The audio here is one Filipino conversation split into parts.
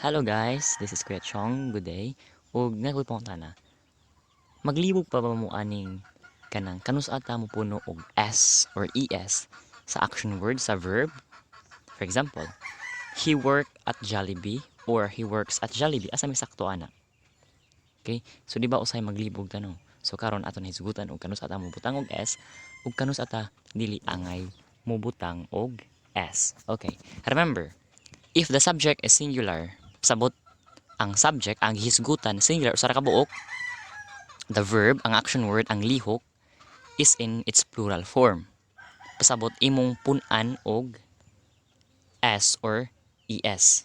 Hello guys, this is Kuya Chong. Good day. Ug nagpupunta na. Maglibog pa ba mo aning kanang kanus ata mo puno og s or es sa action word sa verb? For example, he worked at Jollibee or he works at Jollibee. Asa may sakto ana? Okay? So di ba usay maglibog tanong? So karon ato na hisgutan og kanus ata mo butang og s ug kanus ata dili angay mo butang og s. Okay. Remember, if the subject is singular, sabot ang subject, ang hisgutan, singular, usa ra ka buok, the verb, ang action word, ang lihok, is in its plural form. Pasabot imong pun-an og s or es.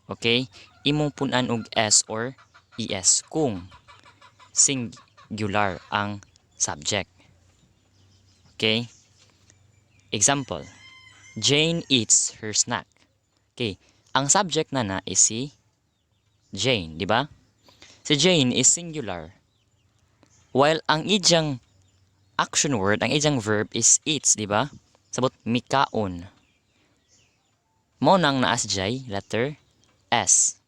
Okay? Imong pun-an og s or es kung singular ang subject. Okay? Example, Jane eats her snack. Okay, ang subject na is si Jane, di ba? Si Jane is singular. While ang ijang action word, ang ijang verb is eats, di ba? Sabot mikaon. Mo nang naa si Jay, letter S.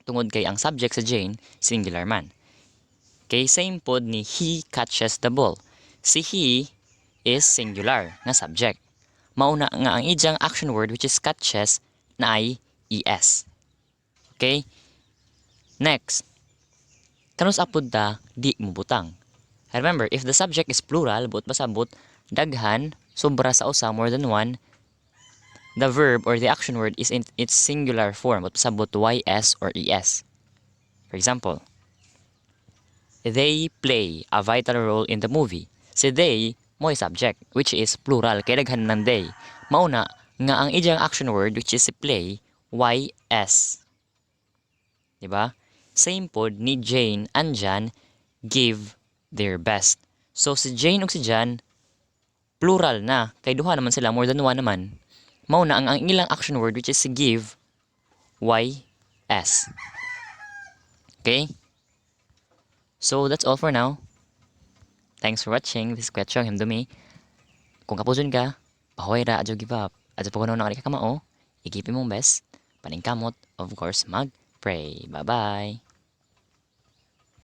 Tungod kay ang subject sa Jane, singular man. Okay, same pod ni he catches the ball. Si he is singular nga subject. Mauna nga ang ijang action word which is catches na ay es. Okay? Next, kanus apod ta di mo butang. Remember, if the subject is plural, but pasabot daghan, sobra sa usa, more than one, the verb or the action word is in its singular form, but pasabot ys or es. For example, they play a vital role in the movie. Si they mo'y subject, which is plural, kay daghan ng they. Mauna nga ang ijang action word, which is si play, ys. Diba? Same pod ni Jane and Jan give their best. So si Jane ug si Jan plural na kay duha naman sila, more than one naman. Mao na ang ilang action word which is si give ys. Okay? So that's all for now. Thanks for watching. This is Kuya Chong Himdumi. Kung kapuzon ka, pahoy ra adyo give up. Adyo pa kuno na ka kamao, igipin mong best. Paningkamot, of course, mag-pray. Bye-bye.